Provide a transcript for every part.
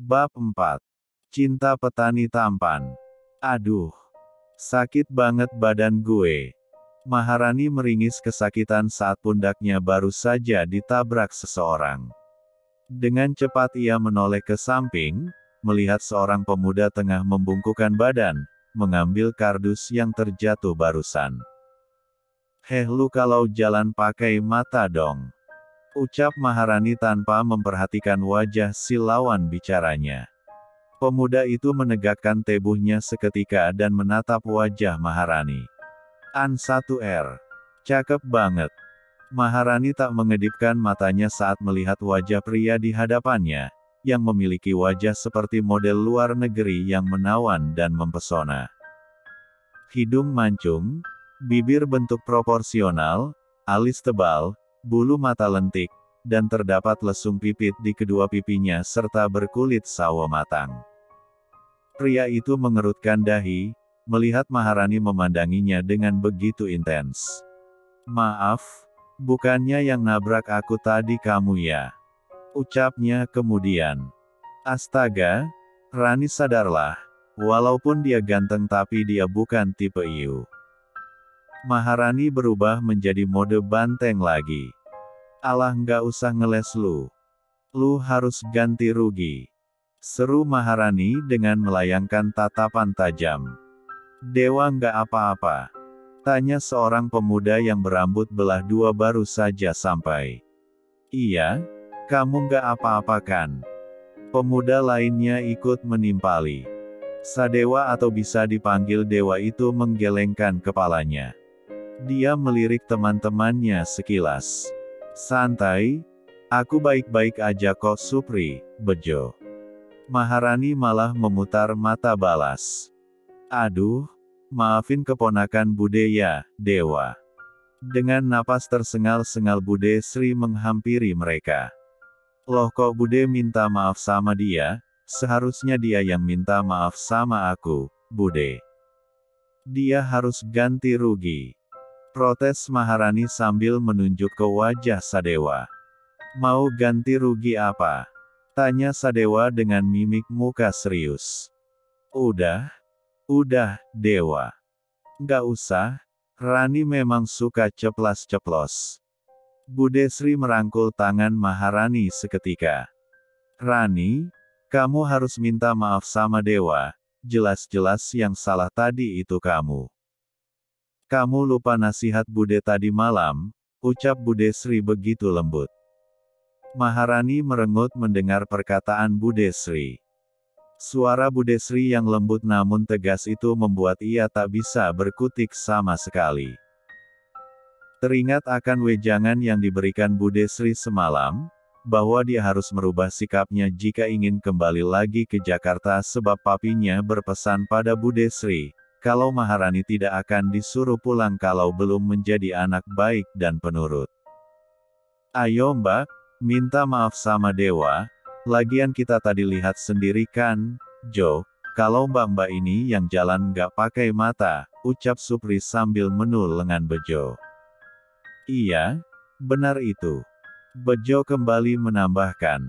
Bab 4. Cinta petani tampan. Aduh, sakit banget badan gue. Maharani meringis kesakitan saat pundaknya baru saja ditabrak seseorang. Dengan cepat ia menoleh ke samping, melihat seorang pemuda tengah membungkukkan badan, mengambil kardus yang terjatuh barusan. "Heh, lu kalau jalan pakai mata dong," ucap Maharani tanpa memperhatikan wajah si lawan bicaranya. Pemuda itu menegakkan tubuhnya seketika dan menatap wajah Maharani. "An 1R. Cakep banget." Maharani tak mengedipkan matanya saat melihat wajah pria di hadapannya, yang memiliki wajah seperti model luar negeri yang menawan dan mempesona. Hidung mancung, bibir bentuk proporsional, alis tebal, bulu mata lentik, dan terdapat lesung pipit di kedua pipinya serta berkulit sawo matang. Pria itu mengerutkan dahi, melihat Maharani memandanginya dengan begitu intens. "Maaf, bukannya yang nabrak aku tadi kamu ya?" ucapnya kemudian. "Astaga, Rani sadarlah, walaupun dia ganteng tapi dia bukan tipe iu." Maharani berubah menjadi mode banteng lagi. "Alah, nggak usah ngeles lu. Lu harus ganti rugi," seru Maharani dengan melayangkan tatapan tajam. "Dewa nggak apa-apa?" tanya seorang pemuda yang berambut belah dua baru saja sampai. "Iya, kamu nggak apa-apa kan?" Pemuda lainnya ikut menimpali. Sadewa atau bisa dipanggil Dewa itu menggelengkan kepalanya. Dia melirik teman-temannya sekilas. "Santai, aku baik-baik aja kok Supri, Bejo." Maharani malah memutar mata balas. "Aduh, maafin keponakan Bude ya, Dewa." Dengan napas tersengal-sengal Bude Sri menghampiri mereka. "Loh, kok Bude minta maaf sama dia? Seharusnya dia yang minta maaf sama aku, Bude. Dia harus ganti rugi," protes Maharani sambil menunjuk ke wajah Sadewa. "Mau ganti rugi apa?" tanya Sadewa dengan mimik muka serius. Udah, Dewa. Nggak usah, Rani memang suka ceplas-ceplos." Bude Sri merangkul tangan Maharani seketika. "Rani, kamu harus minta maaf sama Dewa, jelas-jelas yang salah tadi itu kamu. Kamu lupa nasihat Bude tadi malam," ucap Bude Sri begitu lembut. Maharani merengut mendengar perkataan Bude Sri. Suara Bude Sri yang lembut namun tegas itu membuat ia tak bisa berkutik sama sekali. Teringat akan wejangan yang diberikan Bude Sri semalam, bahwa dia harus merubah sikapnya jika ingin kembali lagi ke Jakarta sebab papinya berpesan pada Bude Sri, kalau Maharani tidak akan disuruh pulang kalau belum menjadi anak baik dan penurut. "Ayo Mbak, minta maaf sama Dewa, lagian kita tadi lihat sendiri kan, Jo, kalau mbak-mbak ini yang jalan nggak pakai mata," ucap Supri sambil menul lengan Bejo. "Iya, benar itu," Bejo kembali menambahkan.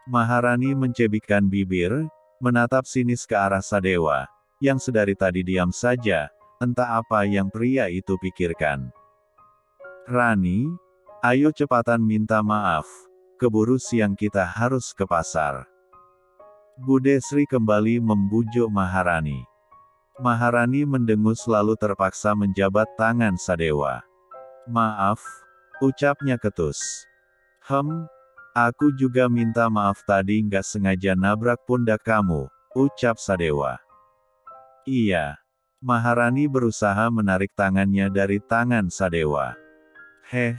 Maharani mencebikkan bibir, menatap sinis ke arah Sadewa, yang sedari tadi diam saja, entah apa yang pria itu pikirkan. "Rani, ayo cepatan minta maaf, keburu siang kita harus ke pasar." Bude Sri kembali membujuk Maharani. Maharani mendengus lalu terpaksa menjabat tangan Sadewa. "Maaf," ucapnya ketus. Aku juga minta maaf tadi nggak sengaja nabrak pundak kamu," ucap Sadewa. "Iya." Maharani berusaha menarik tangannya dari tangan Sadewa. "Heh,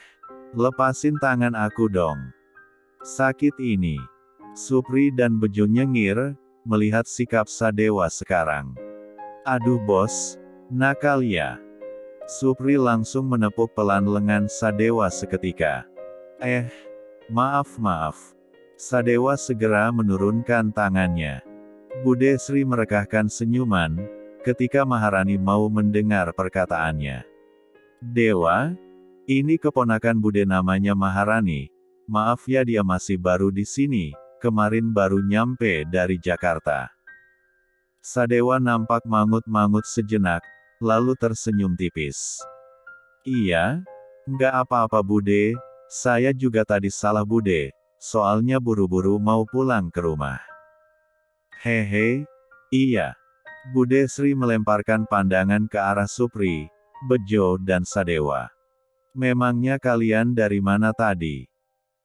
lepasin tangan aku dong. Sakit ini." Supri dan Bejo nyengir, melihat sikap Sadewa sekarang. "Aduh bos, nakal ya." Supri langsung menepuk pelan lengan Sadewa seketika. Maaf." Sadewa segera menurunkan tangannya. Bude Sri merekahkan senyuman, ketika Maharani mau mendengar perkataannya. "Dewa, ini keponakan Bude namanya Maharani. Maaf ya dia masih baru di sini, kemarin baru nyampe dari Jakarta. Sadewa nampak mangut-mangut sejenak, lalu tersenyum tipis. Iya? Nggak apa-apa Bude, saya juga tadi salah Bude, soalnya buru-buru mau pulang ke rumah. Hehe, iya. Bude Sri melemparkan pandangan ke arah Supri, Bejo dan Sadewa. Memangnya kalian dari mana tadi?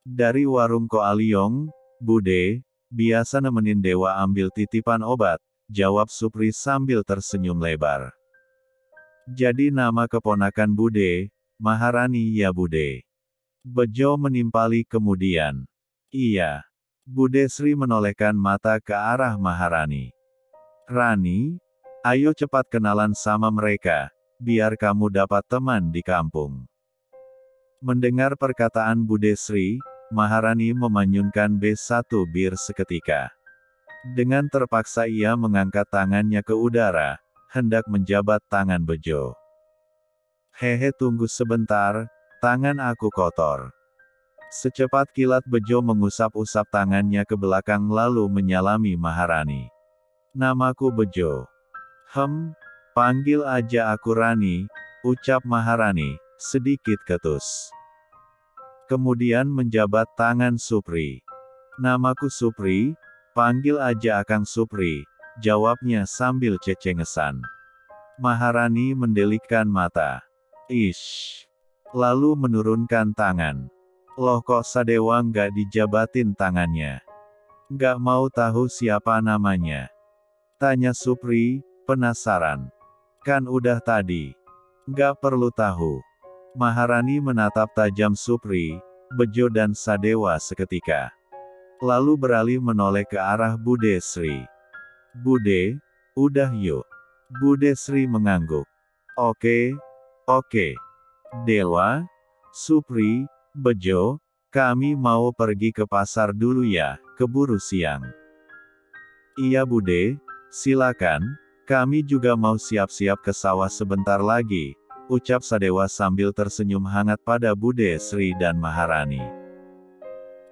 Dari warung Ko Aliong, Bude, biasa nemenin Dewa ambil titipan obat, jawab Supri sambil tersenyum lebar. Jadi nama keponakan Bude, Maharani ya Bude. Bejo menimpali kemudian. Iya. Bude Sri menolehkan mata ke arah Maharani. Rani, ayo cepat kenalan sama mereka, biar kamu dapat teman di kampung. Mendengar perkataan Bude Sri, Maharani memanyunkan B1 bir seketika. Dengan terpaksa ia mengangkat tangannya ke udara, hendak menjabat tangan Bejo. Hehe tunggu sebentar, tangan aku kotor. Secepat kilat Bejo mengusap-usap tangannya ke belakang lalu menyalami Maharani. Namaku Bejo. Panggil aja aku Rani, ucap Maharani, sedikit ketus. Kemudian menjabat tangan Supri. Namaku Supri, panggil aja Akang Supri, jawabnya sambil cecengesan. Maharani mendelikkan mata. Ish. Lalu menurunkan tangan. Loh kok Sadewa nggak dijabatin tangannya? Nggak mau tahu siapa namanya? Tanya Supri, penasaran. Kan udah tadi. Nggak perlu tahu. Maharani menatap tajam Supri, Bejo dan Sadewa seketika. Lalu beralih menoleh ke arah Bude Sri. Bude, udah yuk. Bude Sri mengangguk. Oke. Dewa, Supri, Bejo, kami mau pergi ke pasar dulu ya, keburu siang. Iya Bude, silakan, kami juga mau siap-siap ke sawah sebentar lagi, ucap Sadewa sambil tersenyum hangat pada Bude Sri dan Maharani.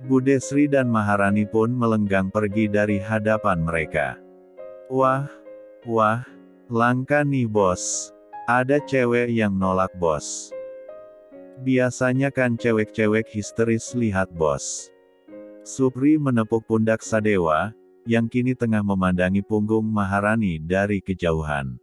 Bude Sri dan Maharani pun melenggang pergi dari hadapan mereka. Wah, langka nih bos. Ada cewek yang nolak bos. Biasanya kan cewek-cewek histeris lihat bos. Supri menepuk pundak Sadewa, yang kini tengah memandangi punggung Maharani dari kejauhan.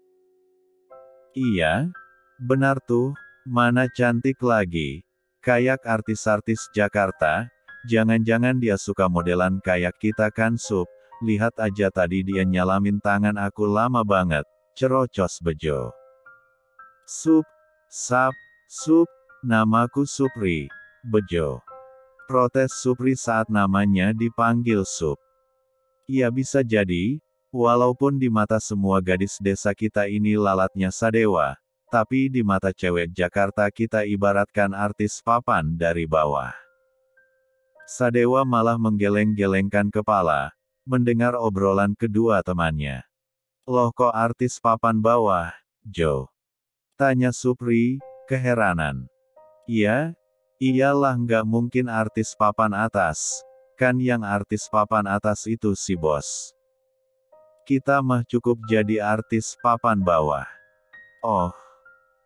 Iya, benar tuh, mana cantik lagi. Kayak artis-artis Jakarta, jangan-jangan dia suka modelan kayak kita kan Sup, lihat aja tadi dia nyalamin tangan aku lama banget, cerocos Bejo. Sup, namaku Supri, Bejo. Protes Supri saat namanya dipanggil Sup. Ya bisa jadi, walaupun di mata semua gadis desa kita ini lalatnya Sadewa, tapi di mata cewek Jakarta kita ibaratkan artis papan dari bawah. Sadewa malah menggeleng-gelengkan kepala, mendengar obrolan kedua temannya. Loh kok artis papan bawah, Jo? Tanya Supri, keheranan. Iya? Iyalah nggak mungkin artis papan atas. Kan yang artis papan atas itu si bos. Kita mah cukup jadi artis papan bawah. Oh.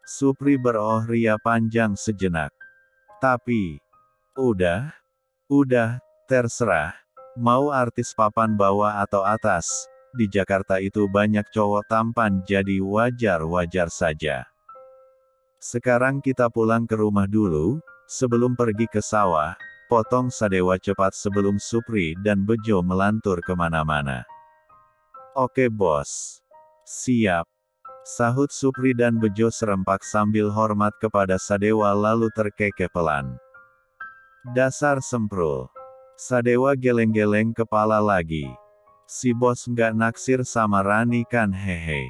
Supri beroh ria panjang sejenak. Tapi. Udah, terserah. Mau artis papan bawah atau atas, di Jakarta itu banyak cowok tampan jadi wajar-wajar saja. Sekarang kita pulang ke rumah dulu, sebelum pergi ke sawah. Potong Sadewa cepat sebelum Supri dan Bejo melantur kemana-mana. Oke bos. Siap. Sahut Supri dan Bejo serempak sambil hormat kepada Sadewa lalu terkekeh pelan. Dasar semprul. Sadewa geleng-geleng kepala lagi. Si bos nggak naksir sama Rani kan hehe.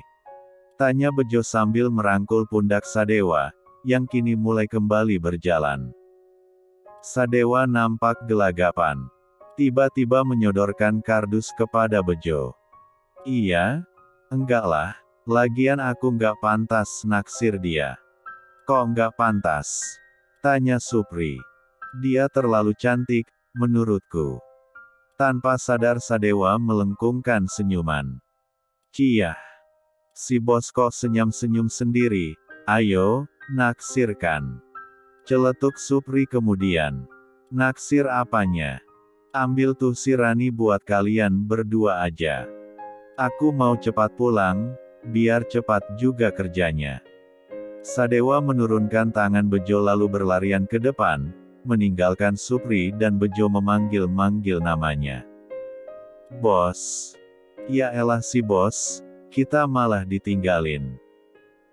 Tanya Bejo sambil merangkul pundak Sadewa, yang kini mulai kembali berjalan. Sadewa nampak gelagapan. Tiba-tiba menyodorkan kardus kepada Bejo. Iya? Enggak lah, lagian aku nggak pantas naksir dia. Kok nggak pantas? Tanya Supri. Dia terlalu cantik, menurutku. Tanpa sadar Sadewa melengkungkan senyuman. Kiyah. Si bos kok senyum-senyum sendiri, ayo, naksirkan. Celetuk Supri kemudian. Naksir apanya? Ambil tuh si Rani buat kalian berdua aja. Aku mau cepat pulang, biar cepat juga kerjanya. Sadewa menurunkan tangan Bejo lalu berlarian ke depan, meninggalkan Supri dan Bejo memanggil-manggil namanya. Bos. Ya elah si bos, kita malah ditinggalin.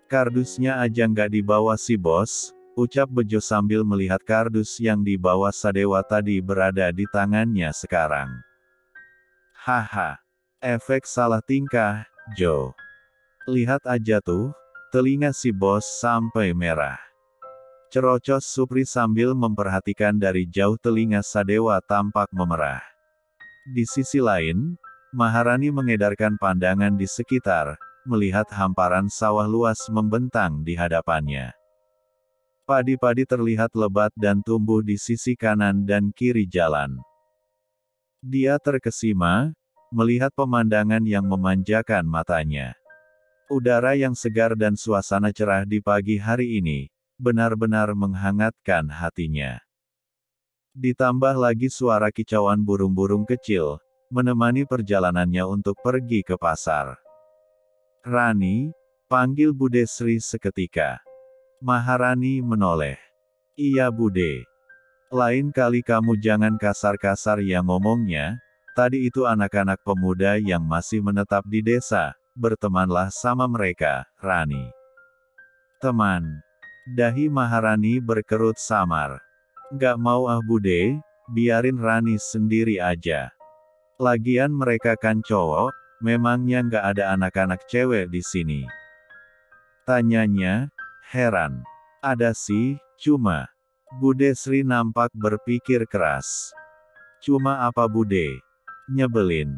Kardusnya aja nggak dibawa si bos, ucap Bejo sambil melihat kardus yang dibawa Sadewa tadi berada di tangannya sekarang. Haha. Efek salah tingkah, Jo. Lihat aja tuh, telinga si bos sampai merah. Cerocos Supri sambil memperhatikan dari jauh telinga Sadewa tampak memerah. Di sisi lain, Maharani mengedarkan pandangan di sekitar, melihat hamparan sawah luas membentang di hadapannya. Padi-padi terlihat lebat dan tumbuh di sisi kanan dan kiri jalan. Dia terkesima, melihat pemandangan yang memanjakan matanya. Udara yang segar dan suasana cerah di pagi hari ini, benar-benar menghangatkan hatinya. Ditambah lagi suara kicauan burung-burung kecil, menemani perjalanannya untuk pergi ke pasar. Rani, panggil Bude Sri seketika. Maharani menoleh. Iya Bude. Lain kali kamu jangan kasar-kasar ya ngomongnya, tadi itu anak-anak pemuda yang masih menetap di desa, bertemanlah sama mereka, Rani. Teman. Dahi Maharani berkerut samar. Gak mau ah Bude, biarin Rani sendiri aja. Lagian mereka kan cowok, memangnya nggak ada anak-anak cewek di sini? Tanyanya, heran. Ada sih, cuma. Bude Sri nampak berpikir keras. Cuma apa Bude? Nyebelin.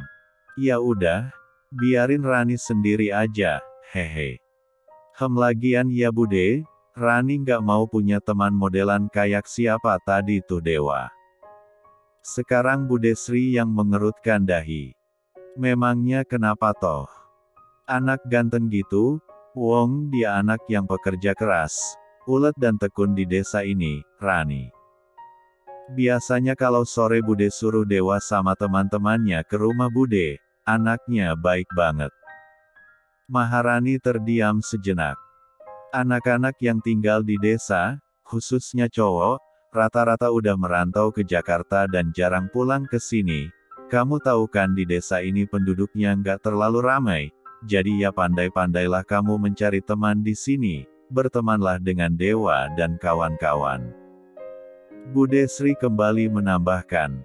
Ya udah, biarin Rani sendiri aja, hehe. Lagian ya Bude, Rani nggak mau punya teman modelan kayak siapa tadi tuh Dewa. Sekarang Bude Sri yang mengerutkan dahi. Memangnya kenapa toh? Anak ganteng gitu, wong dia anak yang pekerja keras, ulet dan tekun di desa ini, Rani. Biasanya kalau sore Bude suruh Dewa sama teman-temannya ke rumah Bude, anaknya baik banget. Maharani terdiam sejenak. Anak-anak yang tinggal di desa, khususnya cowok, rata-rata udah merantau ke Jakarta dan jarang pulang ke sini. Kamu tahu kan di desa ini penduduknya nggak terlalu ramai, jadi ya pandai-pandailah kamu mencari teman di sini, bertemanlah dengan Dewa dan kawan-kawan. Bude Sri kembali menambahkan.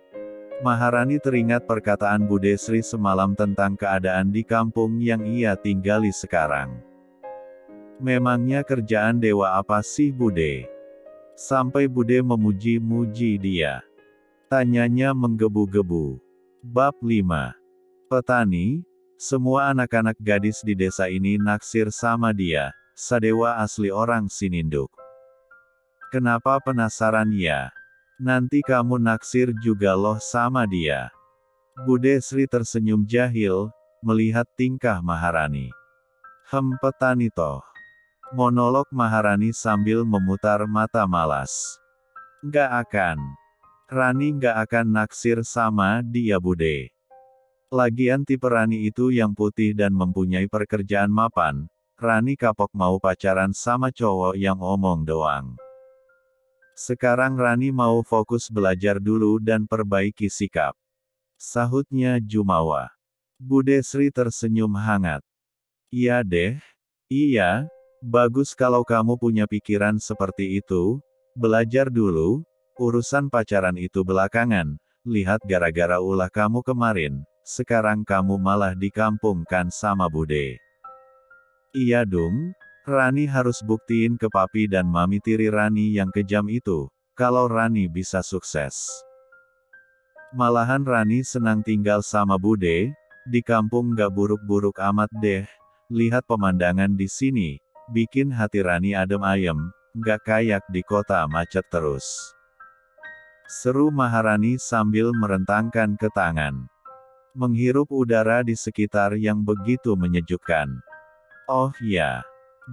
Maharani teringat perkataan Bude Sri semalam tentang keadaan di kampung yang ia tinggali sekarang. Memangnya kerjaan Dewa apa sih Bude? Sampai Bude memuji-muji dia. Tanyanya menggebu-gebu. Bab 5. Petani, semua anak-anak gadis di desa ini naksir sama dia, Sadewa asli orang Sininduk. Kenapa penasaran ya? Nanti kamu naksir juga loh sama dia. Bude Sri tersenyum jahil, melihat tingkah Maharani. Petani toh. Monolog Maharani sambil memutar mata malas. Nggak akan. Rani nggak akan naksir sama dia Bude. Lagian tipe Rani itu yang putih dan mempunyai pekerjaan mapan, Rani kapok mau pacaran sama cowok yang omong doang. Sekarang Rani mau fokus belajar dulu dan perbaiki sikap. Sahutnya Jumawa. Bude Sri tersenyum hangat. Iya deh. Iya. Bagus kalau kamu punya pikiran seperti itu, belajar dulu, urusan pacaran itu belakangan, lihat gara-gara ulah kamu kemarin, sekarang kamu malah dikampungkan sama Bude. Iya dong, Rani harus buktiin ke papi dan mami tiri Rani yang kejam itu, kalau Rani bisa sukses. Malahan Rani senang tinggal sama Bude, di kampung gak buruk-buruk amat deh, lihat pemandangan di sini. Bikin hati Rani adem ayem, nggak kayak di kota macet terus. Seru Maharani sambil merentangkan ke tangan. Menghirup udara di sekitar yang begitu menyejukkan. Oh ya.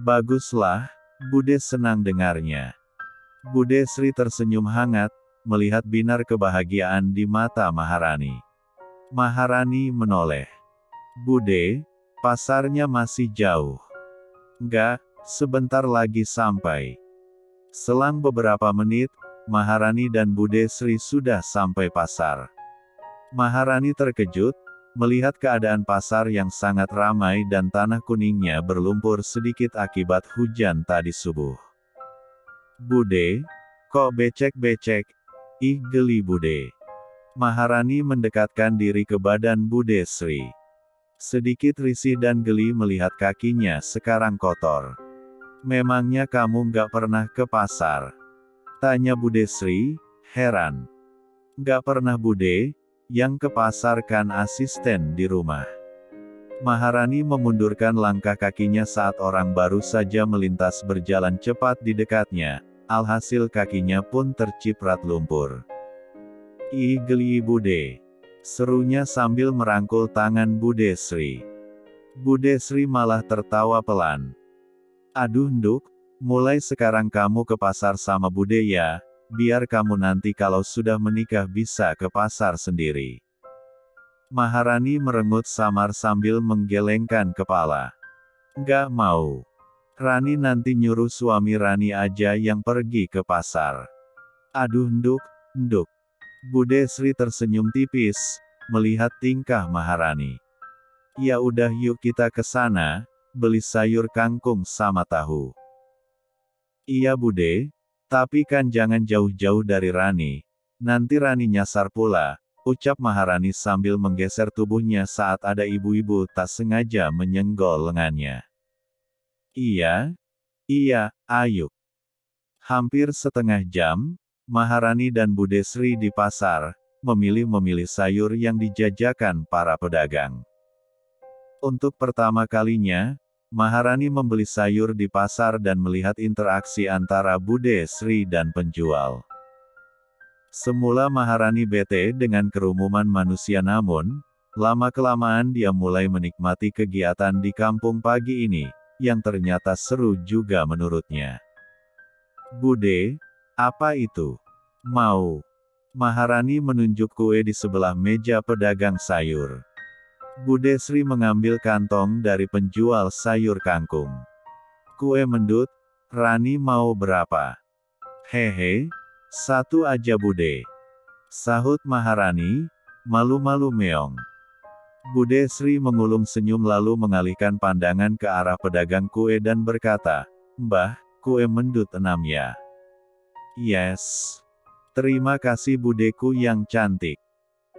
Baguslah, Bude senang dengarnya. Bude Sri tersenyum hangat, melihat binar kebahagiaan di mata Maharani. Maharani menoleh. Bude, pasarnya masih jauh. Enggak, sebentar lagi sampai. Selang beberapa menit, Maharani dan Bude Sri sudah sampai pasar. Maharani terkejut, melihat keadaan pasar yang sangat ramai dan tanah kuningnya berlumpur sedikit akibat hujan tadi subuh. Bude, kok becek-becek? Ih geli Bude. Maharani mendekatkan diri ke badan Bude Sri. Sedikit risih dan geli melihat kakinya sekarang kotor. Memangnya kamu nggak pernah ke pasar? Tanya Bude Sri, heran. Nggak pernah Bude, yang ke pasar kan asisten di rumah. Maharani memundurkan langkah kakinya saat orang baru saja melintas berjalan cepat di dekatnya, alhasil kakinya pun terciprat lumpur. Ih geli Bude. Serunya sambil merangkul tangan Bude Sri. Bude Sri malah tertawa pelan. Aduh Nduk, mulai sekarang kamu ke pasar sama Bude ya, biar kamu nanti kalau sudah menikah bisa ke pasar sendiri. Maharani merengut samar sambil menggelengkan kepala. Nggak mau. Rani nanti nyuruh suami Rani aja yang pergi ke pasar. Aduh Nduk, Nduk. Bude Sri tersenyum tipis, melihat tingkah Maharani. Ya udah yuk kita ke sana, beli sayur kangkung sama tahu. Iya Bude, tapi kan jangan jauh-jauh dari Rani. Nanti Rani nyasar pula, ucap Maharani sambil menggeser tubuhnya saat ada ibu-ibu tak sengaja menyenggol lengannya. Iya, iya, ayo. Hampir setengah jam, Maharani dan Bude Sri di pasar, memilih-memilih sayur yang dijajakan para pedagang. Untuk pertama kalinya, Maharani membeli sayur di pasar dan melihat interaksi antara Bude Sri dan penjual. Semula Maharani bete dengan kerumunan manusia namun, lama-kelamaan dia mulai menikmati kegiatan di kampung pagi ini, yang ternyata seru juga menurutnya. Bude, apa itu? Mau. Maharani menunjuk kue di sebelah meja pedagang sayur. Bude Sri mengambil kantong dari penjual sayur kangkung. Kue mendut, Rani mau berapa? Hehe, satu aja Bude. Sahut Maharani, malu-malu meong. Bude Sri mengulum senyum lalu mengalihkan pandangan ke arah pedagang kue dan berkata, Mbah, kue mendut 6 ya. Yes. Terima kasih Budeku yang cantik.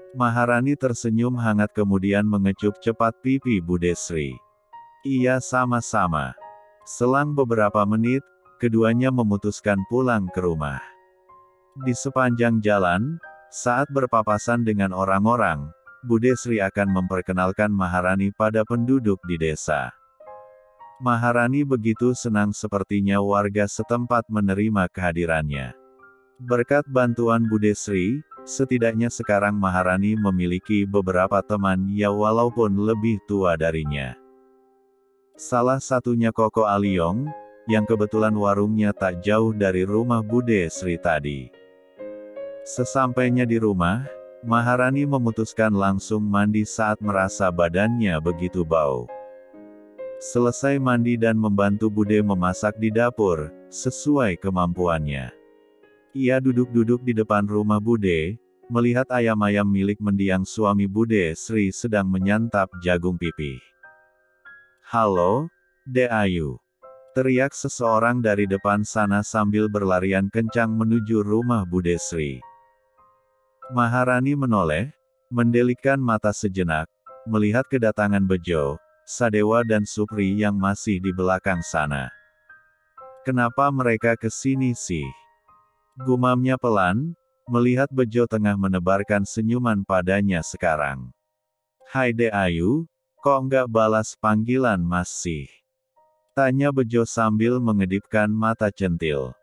Maharani tersenyum hangat kemudian mengecup cepat pipi Bude Sri. Iya sama-sama. Selang beberapa menit, keduanya memutuskan pulang ke rumah. Di sepanjang jalan, saat berpapasan dengan orang-orang, Bude Sri akan memperkenalkan Maharani pada penduduk di desa. Maharani begitu senang sepertinya warga setempat menerima kehadirannya. Berkat bantuan Bude Sri, setidaknya sekarang Maharani memiliki beberapa teman ya walaupun lebih tua darinya. Salah satunya Koko Aliong, yang kebetulan warungnya tak jauh dari rumah Bude Sri tadi. Sesampainya di rumah, Maharani memutuskan langsung mandi saat merasa badannya begitu bau. Selesai mandi dan membantu Bude memasak di dapur, sesuai kemampuannya. Ia duduk-duduk di depan rumah Bude, melihat ayam-ayam milik mendiang suami Bude Sri sedang menyantap jagung pipih. Halo, Dek Ayu. Teriak seseorang dari depan sana sambil berlarian kencang menuju rumah Bude Sri. Maharani menoleh, mendelikkan mata sejenak, melihat kedatangan Bejo, Sadewa dan Supri yang masih di belakang sana. Kenapa mereka ke sini sih? Gumamnya pelan, melihat Bejo tengah menebarkan senyuman padanya sekarang. Hai Dek Ayu, kok nggak balas panggilan Mas sih? Tanya Bejo sambil mengedipkan mata centil.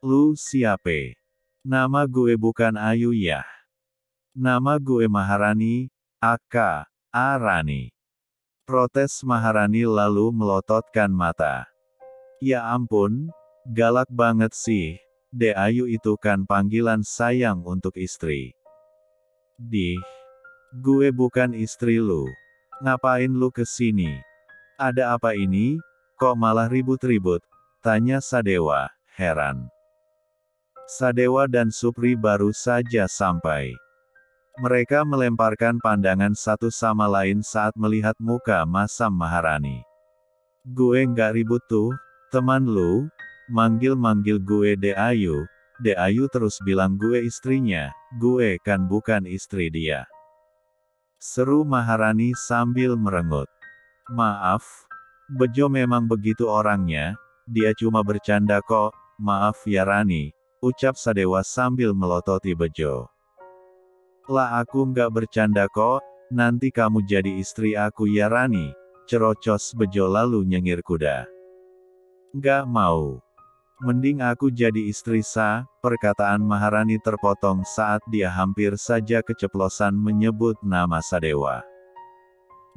Lu siape? Nama gue bukan Ayu ya. Nama gue Maharani, aka Arani. Protes Maharani lalu melototkan mata. Ya ampun, galak banget sih. Dek Ayu itu kan panggilan sayang untuk istri. Gue bukan istri lu. Ngapain lu kesini? Ada apa ini? Kok malah ribut-ribut? Tanya Sadewa, heran. Sadewa dan Supri baru saja sampai. Mereka melemparkan pandangan satu sama lain saat melihat muka masam Maharani. Gue nggak ribut tuh, teman lu, manggil-manggil gue Dek Ayu. Dek Ayu terus bilang gue istrinya, gue kan bukan istri dia. Seru Maharani sambil merengut. Maaf, Bejo memang begitu orangnya, dia cuma bercanda kok, maaf ya Rani, ucap Sadewa sambil melototi Bejo. Lah aku nggak bercanda kok, nanti kamu jadi istri aku ya Rani, cerocos Bejo lalu nyengir kuda. Nggak mau. Mending aku jadi istri sa, perkataan Maharani terpotong saat dia hampir saja keceplosan menyebut nama Sadewa.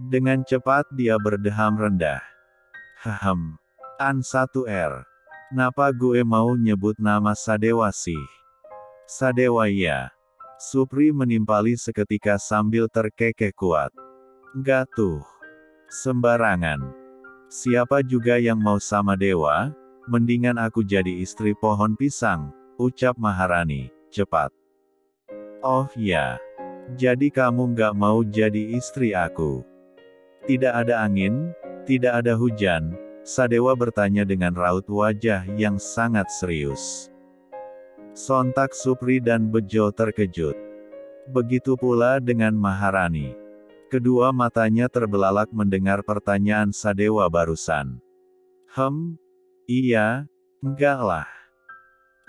Dengan cepat dia berdeham rendah. An 1R. Napa gue mau nyebut nama Sadewa sih? Sadewa ya. Supri menimpali seketika sambil terkekeh kuat. Nggak tuh. Sembarangan. Siapa juga yang mau sama dewa? Mendingan aku jadi istri pohon pisang, ucap Maharani, cepat. Oh ya. Jadi kamu nggak mau jadi istri aku? Tidak ada angin, tidak ada hujan, Sadewa bertanya dengan raut wajah yang sangat serius. Sontak Supri dan Bejo terkejut. Begitu pula dengan Maharani. Kedua matanya terbelalak mendengar pertanyaan Sadewa barusan. Iya, enggak lah.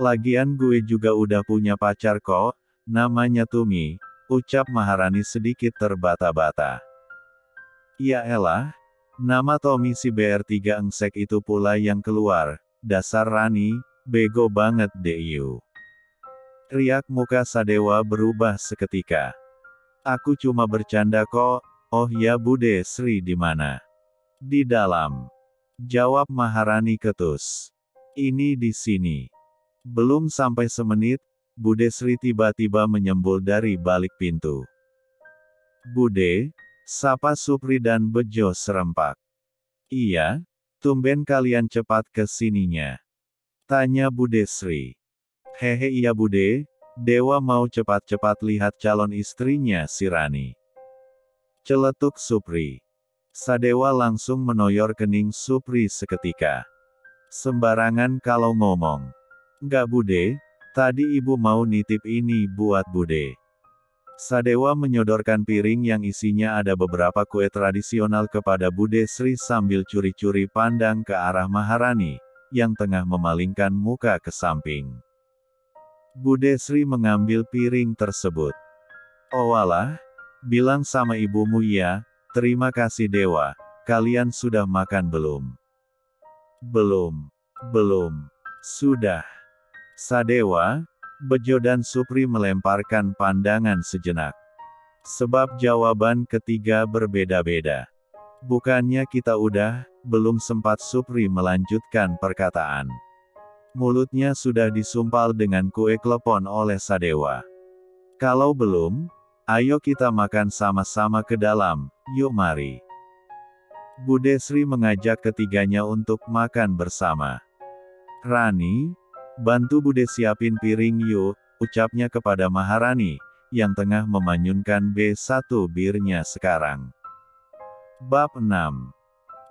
Lagian gue juga udah punya pacar kok, namanya Tumi, ucap Maharani sedikit terbata-bata. Ya elah, nama Tommy si BR3 engsek itu pula yang keluar, dasar Rani, bego banget deh you. Riak muka Sadewa berubah seketika. Aku cuma bercanda kok, oh ya Bude Sri di mana? Di dalam. Jawab Maharani ketus. Ini di sini. Belum sampai semenit, Bude Sri tiba-tiba menyembul dari balik pintu. Bude, sapa Supri dan Bejo serempak. Iya, tumben kalian cepat ke sininya. Tanya Bude Sri. Hehe iya Bude, Dewa mau cepat-cepat lihat calon istrinya si Rani. Celetuk Supri. Sadewa langsung menoyor kening Supri seketika. Sembarangan kalau ngomong. Nggak Bude, tadi ibu mau nitip ini buat Bude. Sadewa menyodorkan piring yang isinya ada beberapa kue tradisional kepada Bude Sri sambil curi-curi pandang ke arah Maharani, yang tengah memalingkan muka ke samping. Bude Sri mengambil piring tersebut. Oh walah, bilang sama ibumu ya, terima kasih Dewa, kalian sudah makan belum? Belum. Sudah. Sadewa, Bejo dan Supri melemparkan pandangan sejenak. Sebab jawaban ketiga berbeda-beda. Bukannya kita udah, belum sempat Supri melanjutkan perkataan. Mulutnya sudah disumpal dengan kue klepon oleh Sadewa. Kalau belum, ayo kita makan sama-sama ke dalam, yuk mari. Bude Sri mengajak ketiganya untuk makan bersama. Rani, bantu Bude siapin piring yuk, ucapnya kepada Maharani, yang tengah memanyunkan B1 birnya sekarang. Bab 6.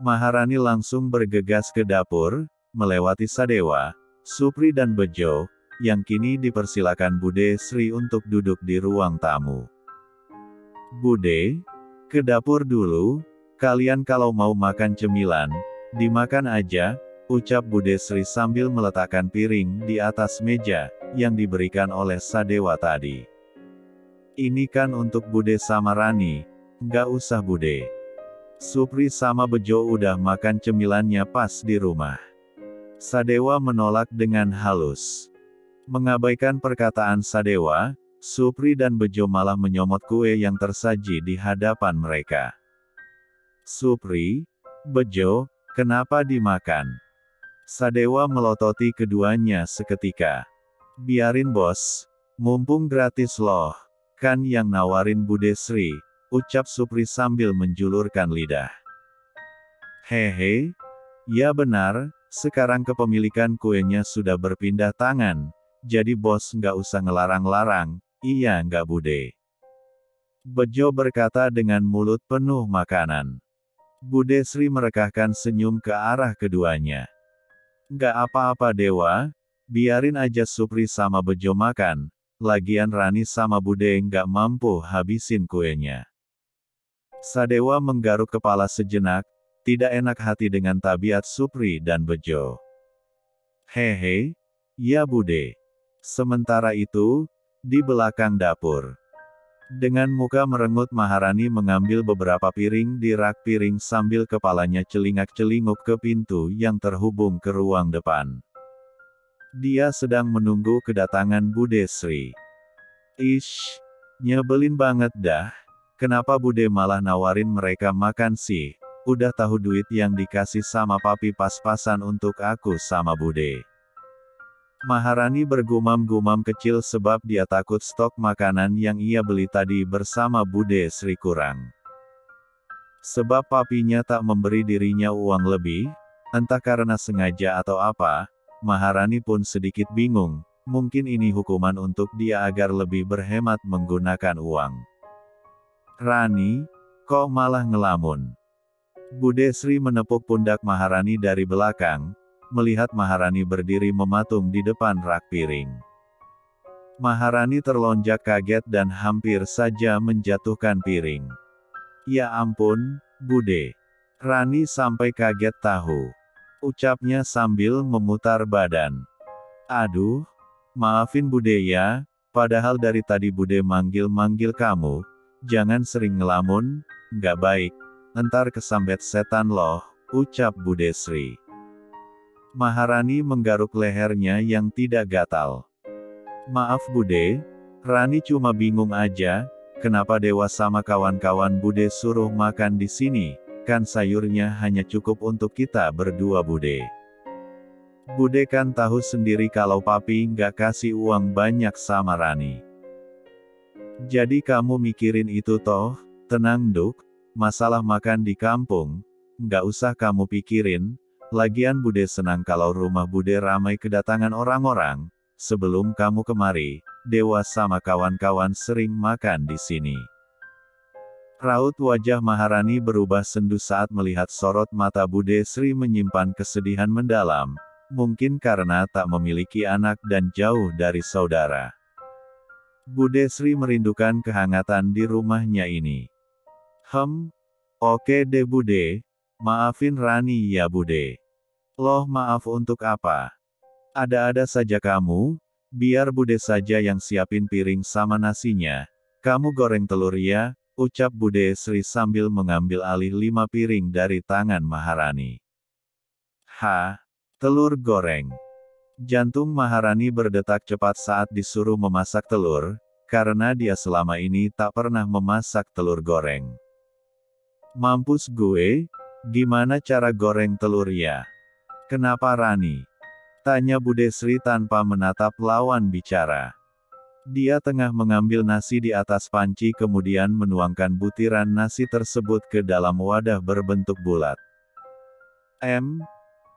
Maharani langsung bergegas ke dapur, melewati Sadewa, Supri dan Bejo, yang kini dipersilakan Bude Sri untuk duduk di ruang tamu. Bude, ke dapur dulu, kalian kalau mau makan cemilan, dimakan aja, ucap Bude Sri sambil meletakkan piring di atas meja, yang diberikan oleh Sadewa tadi. Ini kan untuk Bude sama Rani, nggak usah Bude. Supri sama Bejo udah makan cemilannya pas di rumah. Sadewa menolak dengan halus. Mengabaikan perkataan Sadewa, Supri dan Bejo malah menyomot kue yang tersaji di hadapan mereka. Supri, Bejo, kenapa dimakan? Sadewa melototi keduanya seketika. Biarin bos, mumpung gratis loh, kan yang nawarin Bude Sri, ucap Supri sambil menjulurkan lidah. Hehe, ya benar, sekarang kepemilikan kuenya sudah berpindah tangan, jadi bos nggak usah ngelarang-larang, iya nggak Bude? Bejo berkata dengan mulut penuh makanan. Bude Sri merekahkan senyum ke arah keduanya. Nggak apa-apa Dewa, biarin aja Supri sama Bejo makan, lagian Rani sama Bude nggak mampu habisin kuenya. Sadewa menggaruk kepala sejenak, tidak enak hati dengan tabiat Supri dan Bejo. Hehe, ya Bude. Sementara itu, di belakang dapur. Dengan muka merengut Maharani mengambil beberapa piring di rak piring sambil kepalanya celingak-celinguk ke pintu yang terhubung ke ruang depan. Dia sedang menunggu kedatangan Bude Sri. Ish, nyebelin banget dah. Kenapa Bude malah nawarin mereka makan sih? Udah tahu duit yang dikasih sama papi pas-pasan untuk aku sama Bude. Maharani bergumam-gumam kecil sebab dia takut stok makanan yang ia beli tadi bersama Bude Sri kurang. Sebab papinya tak memberi dirinya uang lebih, entah karena sengaja atau apa, Maharani pun sedikit bingung, mungkin ini hukuman untuk dia agar lebih berhemat menggunakan uang. Rani, kok malah ngelamun? Bude Sri menepuk pundak Maharani dari belakang, melihat Maharani berdiri mematung di depan rak piring. Maharani terlonjak kaget dan hampir saja menjatuhkan piring. Ya ampun, Bude. Rani sampai kaget tahu. Ucapnya sambil memutar badan. Aduh, maafin Bude ya, padahal dari tadi Bude manggil-manggil kamu, jangan sering ngelamun, nggak baik, entar kesambet setan loh, ucap Bude Sri. Maharani menggaruk lehernya yang tidak gatal. Maaf Bude, Rani cuma bingung aja, kenapa Dewa sama kawan-kawan Bude suruh makan di sini, kan sayurnya hanya cukup untuk kita berdua Bude. Bude kan tahu sendiri kalau papi nggak kasih uang banyak sama Rani. Jadi kamu mikirin itu toh, tenang Duk, masalah makan di kampung, nggak usah kamu pikirin. Lagian Bude senang kalau rumah Bude ramai kedatangan orang-orang. Sebelum kamu kemari, Dewa sama kawan-kawan sering makan di sini. Raut wajah Maharani berubah sendu saat melihat sorot mata Bude Sri menyimpan kesedihan mendalam, mungkin karena tak memiliki anak dan jauh dari saudara. Bude Sri merindukan kehangatan di rumahnya ini. Oke deh Bude. Maafin Rani ya Bude. Loh maaf untuk apa? Ada-ada saja kamu, biar Bude saja yang siapin piring sama nasinya. Kamu goreng telur ya, ucap Bude Sri sambil mengambil alih 5 piring dari tangan Maharani. Telur goreng. Jantung Maharani berdetak cepat saat disuruh memasak telur, karena dia selama ini tak pernah memasak telur goreng. Mampus gue, gimana cara goreng telur ya? Kenapa Rani? Tanya Bude Sri tanpa menatap lawan bicara. Dia tengah mengambil nasi di atas panci kemudian menuangkan butiran nasi tersebut ke dalam wadah berbentuk bulat.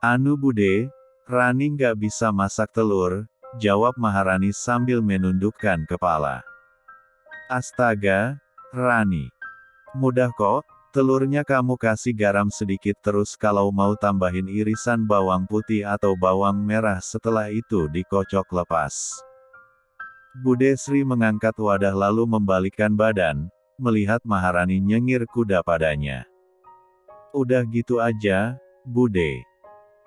Anu Bude, Rani nggak bisa masak telur, jawab Maharani sambil menundukkan kepala. Astaga, Rani. Mudah kok. Telurnya kamu kasih garam sedikit terus kalau mau tambahin irisan bawang putih atau bawang merah setelah itu dikocok lepas. Bude Sri mengangkat wadah lalu membalikkan badan, melihat Maharani nyengir kuda padanya. Udah gitu aja, Bude?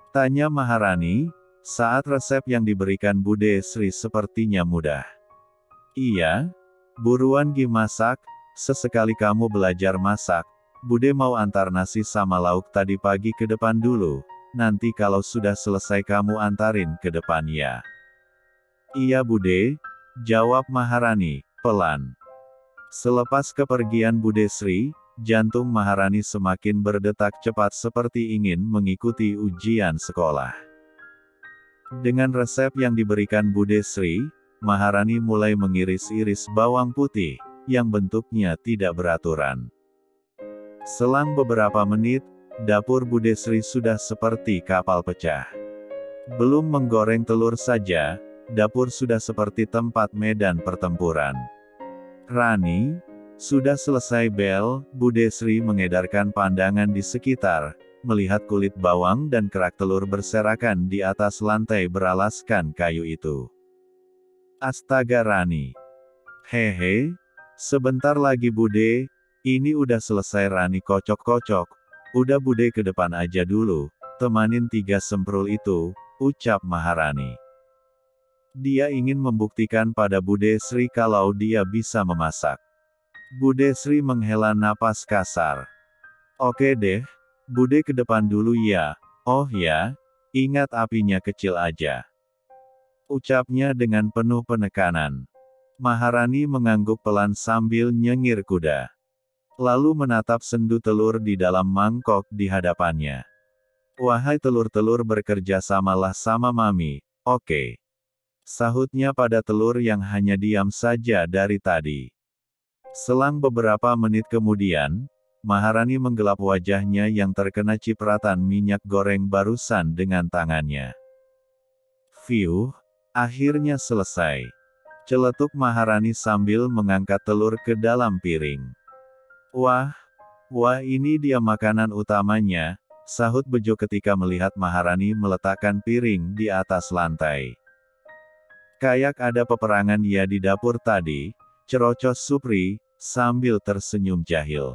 Tanya Maharani, saat resep yang diberikan Bude Sri sepertinya mudah. Iya, buruan gi masak, sesekali kamu belajar masak. Bude mau antar nasi sama lauk tadi pagi ke depan dulu, nanti kalau sudah selesai kamu antarin ke depan ya. Iya Bude, jawab Maharani, pelan. Selepas kepergian Bude Sri, jantung Maharani semakin berdetak cepat seperti ingin mengikuti ujian sekolah. Dengan resep yang diberikan Bude Sri, Maharani mulai mengiris-iris bawang putih, yang bentuknya tidak beraturan. Selang beberapa menit, dapur Bude Sri sudah seperti kapal pecah. Belum menggoreng telur saja, dapur sudah seperti tempat medan pertempuran. Rani, sudah selesai bel, Bude Sri mengedarkan pandangan di sekitar, melihat kulit bawang dan kerak telur berserakan di atas lantai beralaskan kayu itu. Astaga Rani. Hehe, sebentar lagi Bude, ini udah selesai Rani kocok-kocok, udah Bude ke depan aja dulu, temanin 3 semprul itu, ucap Maharani. Dia ingin membuktikan pada Bude Sri kalau dia bisa memasak. Bude Sri menghela napas kasar. Oke deh, Bude ke depan dulu ya, oh ya, ingat apinya kecil aja. Ucapnya dengan penuh penekanan. Maharani mengangguk pelan sambil nyengir kuda. Lalu menatap sendu telur di dalam mangkok di hadapannya. Wahai telur-telur bekerja samalah sama Mami, oke. Sahutnya pada telur yang hanya diam saja dari tadi. Selang beberapa menit kemudian, Maharani menggelap wajahnya yang terkena cipratan minyak goreng barusan dengan tangannya. Fiuh, akhirnya selesai. Celetuk Maharani sambil mengangkat telur ke dalam piring. Wah, ini dia makanan utamanya, sahut Bejo ketika melihat Maharani meletakkan piring di atas lantai. Kayak ada peperangan ya di dapur tadi, cerocos Supri, sambil tersenyum jahil.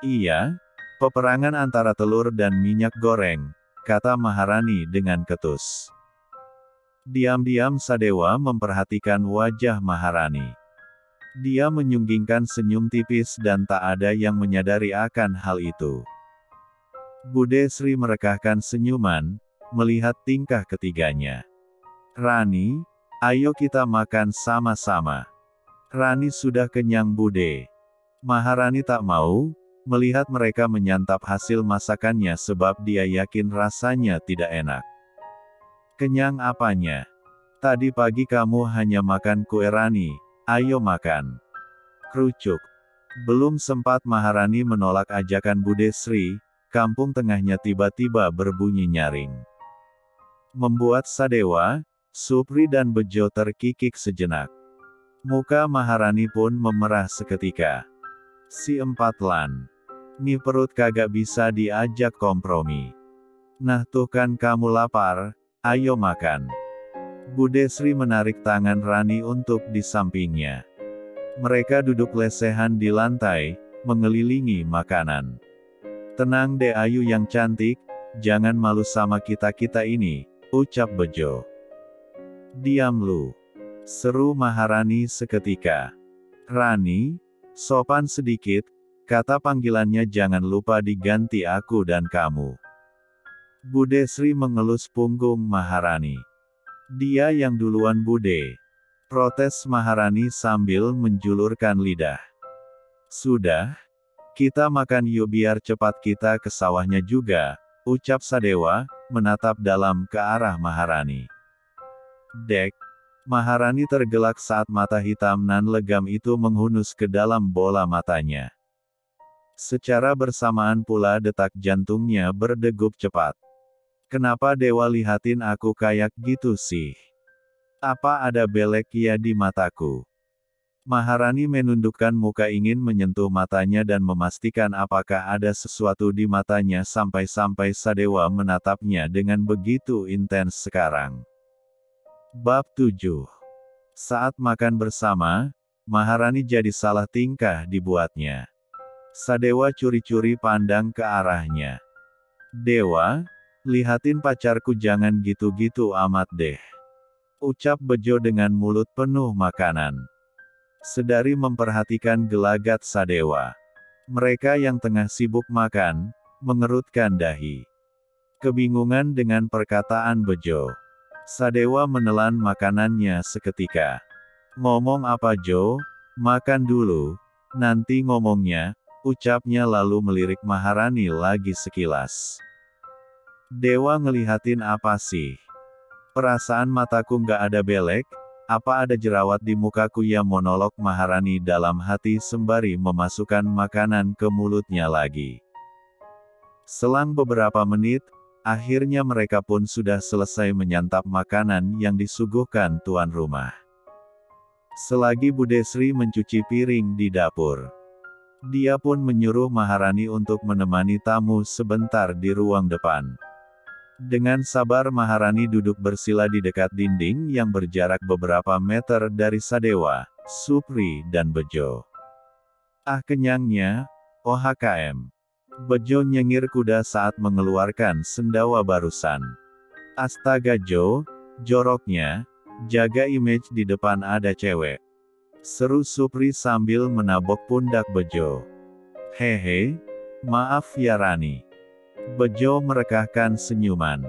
Iya, peperangan antara telur dan minyak goreng, kata Maharani dengan ketus. Diam-diam Sadewa memperhatikan wajah Maharani. Dia menyunggingkan senyum tipis dan tak ada yang menyadari akan hal itu. Bude Sri merekahkan senyuman, melihat tingkah ketiganya. Rani, ayo kita makan sama-sama. Rani sudah kenyang Bude. Maharani tak mau, melihat mereka menyantap hasil masakannya sebab dia yakin rasanya tidak enak. Kenyang apanya? Tadi pagi kamu hanya makan kue Rani, ayo makan. Kerucuk. Belum sempat Maharani menolak ajakan Bude Sri, kampung tengahnya tiba-tiba berbunyi nyaring. Membuat Sadewa, Supri dan Bejo terkikik sejenak. Muka Maharani pun memerah seketika. Si empatlan. Nih perut kagak bisa diajak kompromi. Nah tuh kan kamu lapar, ayo makan. Bude Sri menarik tangan Rani untuk di sampingnya. Mereka duduk lesehan di lantai, mengelilingi makanan. Tenang deh Ayu yang cantik, jangan malu sama kita-kita ini, ucap Bejo. Diam lu. Seru Maharani seketika. Rani, sopan sedikit, kata panggilannya jangan lupa diganti aku dan kamu. Bude Sri mengelus punggung Maharani. Dia yang duluan Bude. Protes Maharani sambil menjulurkan lidah. Sudah, kita makan yuk biar cepat kita ke sawahnya juga, ucap Sadewa, menatap dalam ke arah Maharani. Dek. Maharani tergelak saat mata hitam nan legam itu menghunus ke dalam bola matanya. Secara bersamaan pula detak jantungnya berdegup cepat. Kenapa Dewa lihatin aku kayak gitu sih? Apa ada belek ya di mataku? Maharani menundukkan muka ingin menyentuh matanya dan memastikan apakah ada sesuatu di matanya sampai-sampai Sadewa menatapnya dengan begitu intens sekarang. Bab 7. Saat makan bersama, Maharani jadi salah tingkah dibuatnya. Sadewa curi-curi pandang ke arahnya. Dewa, lihatin pacarku jangan gitu-gitu amat deh. Ucap Bejo dengan mulut penuh makanan. Sedari memperhatikan gelagat Sadewa. Mereka yang tengah sibuk makan, mengerutkan dahi. Kebingungan dengan perkataan Bejo. Sadewa menelan makanannya seketika. Ngomong apa Jo? Makan dulu. Nanti ngomongnya, ucapnya lalu melirik Maharani lagi sekilas. Dewa ngelihatin apa sih? Perasaan mataku nggak ada belek? Apa ada jerawat di mukaku ya, monolog Maharani dalam hati sembari memasukkan makanan ke mulutnya lagi. Selang beberapa menit, akhirnya mereka pun sudah selesai menyantap makanan yang disuguhkan tuan rumah. Selagi Bude Sri mencuci piring di dapur, dia pun menyuruh Maharani untuk menemani tamu sebentar di ruang depan. Dengan sabar Maharani duduk bersila di dekat dinding yang berjarak beberapa meter dari Sadewa, Supri dan Bejo. Ah kenyangnya, OHKM. Bejo nyengir kuda saat mengeluarkan sendawa barusan. Astaga Jo, joroknya, jaga image di depan ada cewek. Seru Supri sambil menabok pundak Bejo. Hehe, maaf ya Rani. Bejo merekahkan senyuman.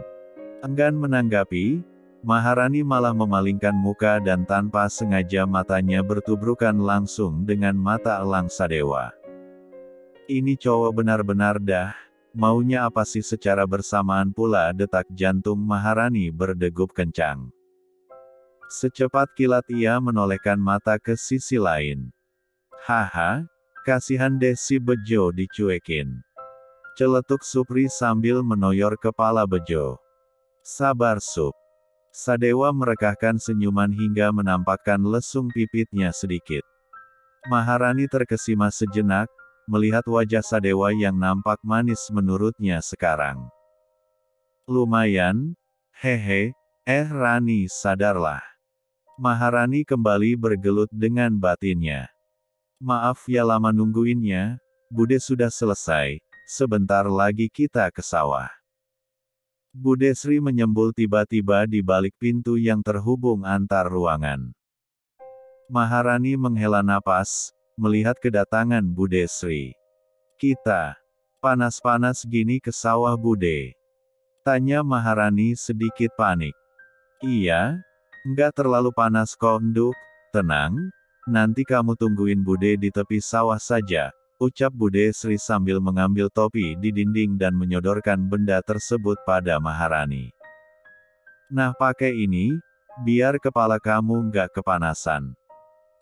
Enggan menanggapi, Maharani malah memalingkan muka dan tanpa sengaja matanya bertubrukan langsung dengan mata elang Sadewa. Ini cowok benar-benar dah, maunya apa sih? Secara bersamaan pula detak jantung Maharani berdegup kencang. Secepat kilat ia menolehkan mata ke sisi lain. Haha, kasihan deh si Bejo dicuekin. Celetuk Supri sambil menoyor kepala Bejo. Sabar Sup. Sadewa merekahkan senyuman hingga menampakkan lesung pipitnya sedikit. Maharani terkesima sejenak, melihat wajah Sadewa yang nampak manis menurutnya sekarang. Lumayan, hehe, Rani sadarlah. Maharani kembali bergelut dengan batinnya. Maaf ya lama nungguinnya, Bude sudah selesai. Sebentar lagi kita ke sawah. Bude Sri menyembul tiba-tiba di balik pintu yang terhubung antar ruangan. Maharani menghela napas, melihat kedatangan Bude Sri. Kita, panas-panas gini ke sawah Bude? Tanya Maharani sedikit panik. Iya, nggak terlalu panas kok Nduk, tenang, nanti kamu tungguin Bude di tepi sawah saja. Ucap Bude Sri sambil mengambil topi di dinding dan menyodorkan benda tersebut pada Maharani. Nah pakai ini, biar kepala kamu nggak kepanasan.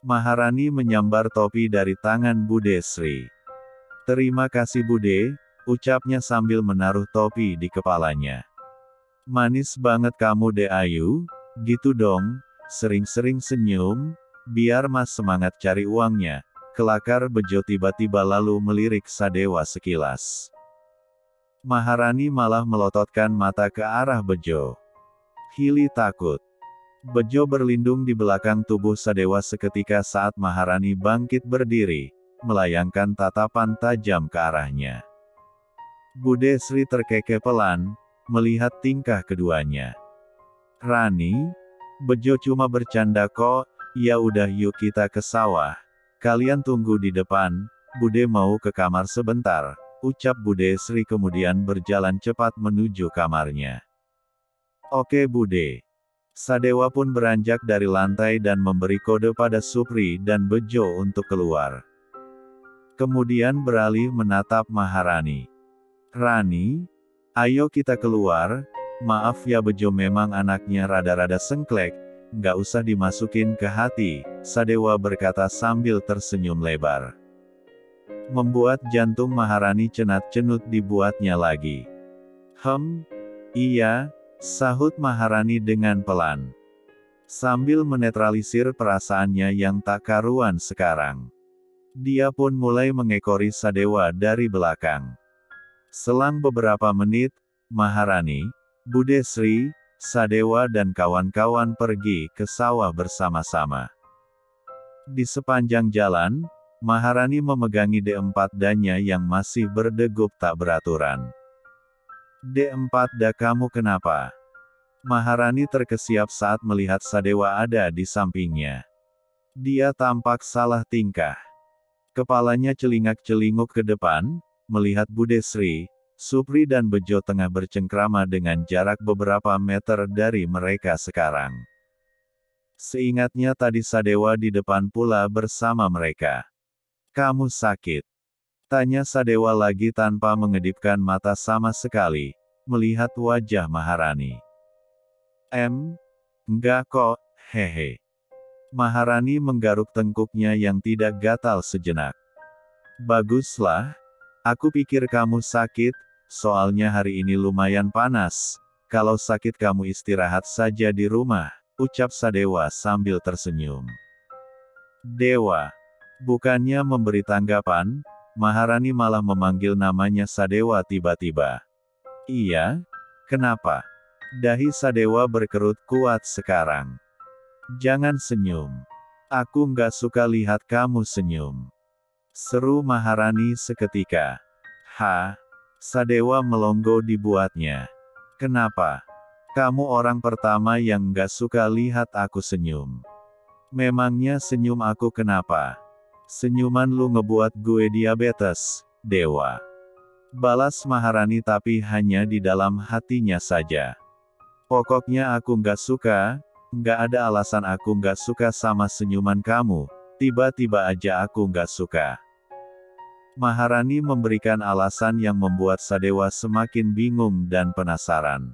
Maharani menyambar topi dari tangan Bude Sri. Terima kasih Bude, ucapnya sambil menaruh topi di kepalanya. Manis banget kamu deh Ayu, gitu dong, sering-sering senyum, biar Mas semangat cari uangnya. Kelakar Bejo tiba-tiba lalu melirik Sadewa sekilas. Maharani malah melototkan mata ke arah Bejo. Hili takut. Bejo berlindung di belakang tubuh Sadewa seketika saat Maharani bangkit berdiri, melayangkan tatapan tajam ke arahnya. Bude Sri terkekeh pelan, melihat tingkah keduanya. Rani, Bejo cuma bercanda kok, ya udah yuk kita ke sawah. Kalian tunggu di depan, Bude mau ke kamar sebentar, ucap Bude Sri kemudian berjalan cepat menuju kamarnya. Oke Bude. Sadewa pun beranjak dari lantai dan memberi kode pada Supri dan Bejo untuk keluar. Kemudian beralih menatap Maharani. Rani, ayo kita keluar, maaf ya Bejo memang anaknya rada-rada sengklek. Nggak usah dimasukin ke hati, Sadewa berkata sambil tersenyum lebar. Membuat jantung Maharani cenat-cenut dibuatnya lagi. Iya, sahut Maharani dengan pelan. Sambil menetralisir perasaannya yang tak karuan sekarang. Dia pun mulai mengekori Sadewa dari belakang. Selang beberapa menit, Maharani, Bude Sri, Sadewa dan kawan-kawan pergi ke sawah bersama-sama. Di sepanjang jalan, Maharani memegangi D4 danya yang masih berdegup tak beraturan. D4 da kamu kenapa? Maharani terkesiap saat melihat Sadewa ada di sampingnya. Dia tampak salah tingkah. Kepalanya celingak-celinguk ke depan, melihat Bude Sri, Supri dan Bejo tengah bercengkrama dengan jarak beberapa meter dari mereka sekarang. Seingatnya tadi Sadewa di depan pula bersama mereka. "Kamu sakit?" tanya Sadewa lagi tanpa mengedipkan mata sama sekali, melihat wajah Maharani. Enggak kok, hehe." Maharani menggaruk tengkuknya yang tidak gatal sejenak. "Baguslah. Aku pikir kamu sakit, soalnya hari ini lumayan panas. Kalau sakit kamu istirahat saja di rumah," ucap Sadewa sambil tersenyum. "Dewa." Bukannya memberi tanggapan, Maharani malah memanggil namanya Sadewa tiba-tiba. "Iya? Kenapa?" Dahi Sadewa berkerut kuat sekarang. "Jangan senyum. Aku nggak suka lihat kamu senyum," seru Maharani seketika. Sadewa melonggo dibuatnya. "Kenapa? Kamu orang pertama yang nggak suka lihat aku senyum. Memangnya senyum aku kenapa? Senyuman lu ngebuat gue diabetes, Dewa." Balas Maharani tapi hanya di dalam hatinya saja. "Pokoknya aku nggak suka, nggak ada alasan aku nggak suka sama senyuman kamu, tiba-tiba aja aku nggak suka." Maharani memberikan alasan yang membuat Sadewa semakin bingung dan penasaran.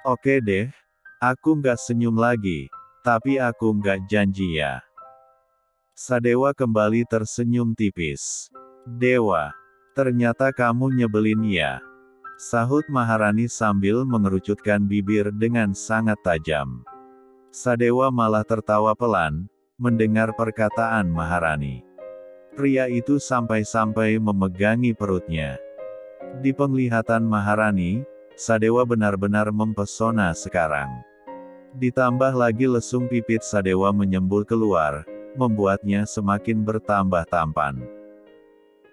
"Oke deh, aku nggak senyum lagi, tapi aku nggak janji ya." Sadewa kembali tersenyum tipis. "Dewa, ternyata kamu nyebelin ya," sahut Maharani sambil mengerucutkan bibir dengan sangat tajam. Sadewa malah tertawa pelan, mendengar perkataan Maharani. Pria itu sampai-sampai memegangi perutnya. Di penglihatan Maharani, Sadewa benar-benar mempesona sekarang. Ditambah lagi lesung pipit Sadewa menyembul keluar, membuatnya semakin bertambah tampan.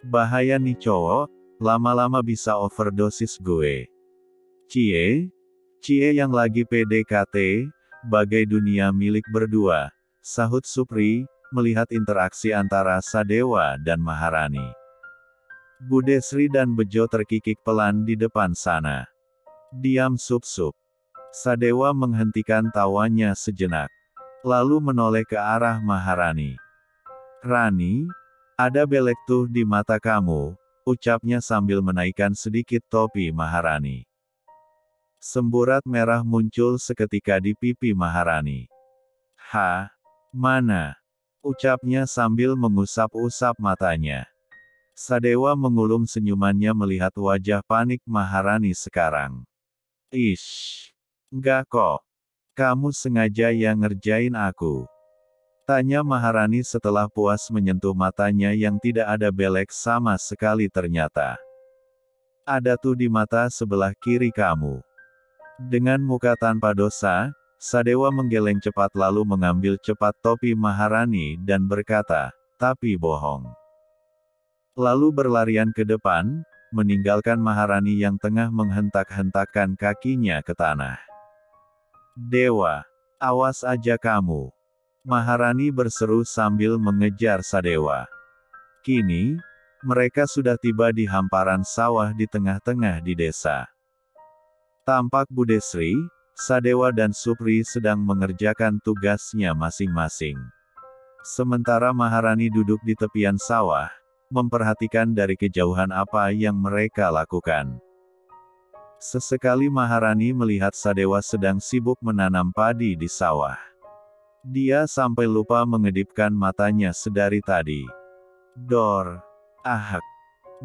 "Bahaya nih cowok, lama-lama bisa overdosis gue." Cie yang lagi PDKT, bagai dunia milik berdua, sahut Supri, melihat interaksi antara Sadewa dan Maharani. Budesri dan Bejo terkikik pelan di depan sana. "Diam sup-sup." Sadewa menghentikan tawanya sejenak. Lalu menoleh ke arah Maharani. "Rani, ada belek tuh di mata kamu," ucapnya sambil menaikkan sedikit topi Maharani. Semburat merah muncul seketika di pipi Maharani. Mana?" ucapnya sambil mengusap-usap matanya. Sadewa mengulum senyumannya melihat wajah panik Maharani sekarang. Enggak kok. Kamu sengaja yang ngerjain aku?" tanya Maharani setelah puas menyentuh matanya yang tidak ada belek sama sekali ternyata. "Ada tuh di mata sebelah kiri kamu." Dengan muka tanpa dosa, Sadewa menggeleng cepat lalu mengambil cepat topi Maharani dan berkata, "Tapi bohong." Lalu berlarian ke depan, meninggalkan Maharani yang tengah menghentak-hentakkan kakinya ke tanah. "Dewa, awas aja kamu." Maharani berseru sambil mengejar Sadewa. Kini, mereka sudah tiba di hamparan sawah di tengah-tengah di desa. Tampak Budesri, Sadewa dan Supri sedang mengerjakan tugasnya masing-masing. Sementara Maharani duduk di tepian sawah, memperhatikan dari kejauhan apa yang mereka lakukan. Sesekali Maharani melihat Sadewa sedang sibuk menanam padi di sawah. Dia sampai lupa mengedipkan matanya sedari tadi. Dor! Ahak!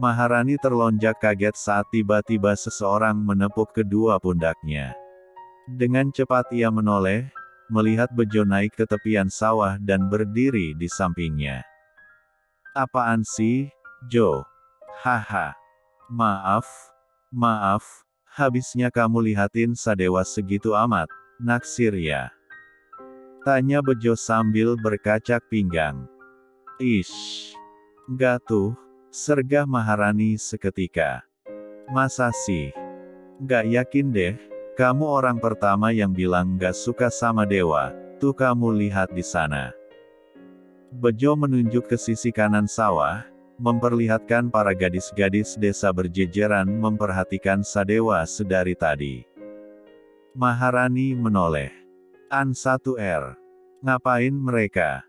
Maharani terlonjak kaget saat tiba-tiba seseorang menepuk kedua pundaknya. Dengan cepat ia menoleh, melihat Bejo naik ke tepian sawah dan berdiri di sampingnya. "Apaan sih, Jo? Haha. Maaf, habisnya kamu lihatin Sadewa segitu amat, naksir ya?" tanya Bejo sambil berkacak pinggang. Enggak tuh, sergah Maharani seketika. "Masa sih? Nggak yakin deh. Kamu orang pertama yang bilang nggak suka sama Dewa, tuh kamu lihat di sana." Bejo menunjuk ke sisi kanan sawah, memperlihatkan para gadis-gadis desa berjejeran memperhatikan Sadewa sedari tadi. Maharani menoleh. An 1R. Ngapain mereka?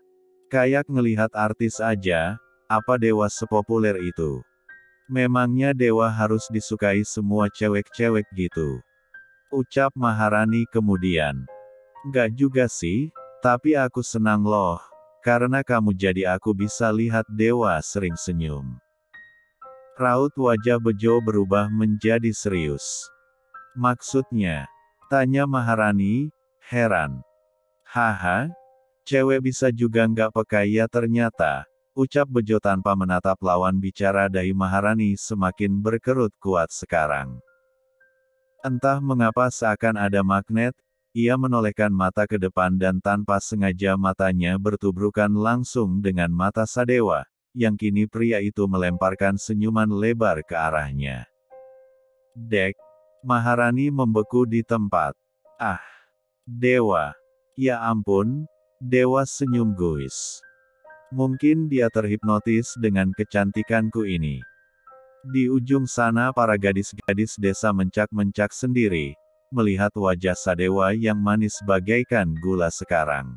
Kayak ngelihat artis aja, apa dewa sepopuler itu? Memangnya dewa harus disukai semua cewek-cewek gitu? Ucap Maharani kemudian. Gak juga sih, tapi aku senang loh, karena kamu jadi aku bisa lihat dewa sering senyum. Raut wajah Bejo berubah menjadi serius. Maksudnya? Tanya Maharani, heran. Haha, cewek bisa juga nggak peka ya ternyata, ucap Bejo tanpa menatap lawan bicara. Dahi Maharani semakin berkerut kuat sekarang. Entah mengapa seakan ada magnet, ia menolehkan mata ke depan dan tanpa sengaja matanya bertubrukan langsung dengan mata Sadewa, yang kini pria itu melemparkan senyuman lebar ke arahnya. Dek, Maharani membeku di tempat. Ah, dewa. Ya ampun, dewa senyum guis. Mungkin dia terhipnotis dengan kecantikanku ini. Di ujung sana para gadis-gadis desa mencak-mencak sendiri, melihat wajah Sadewa yang manis bagaikan gula sekarang.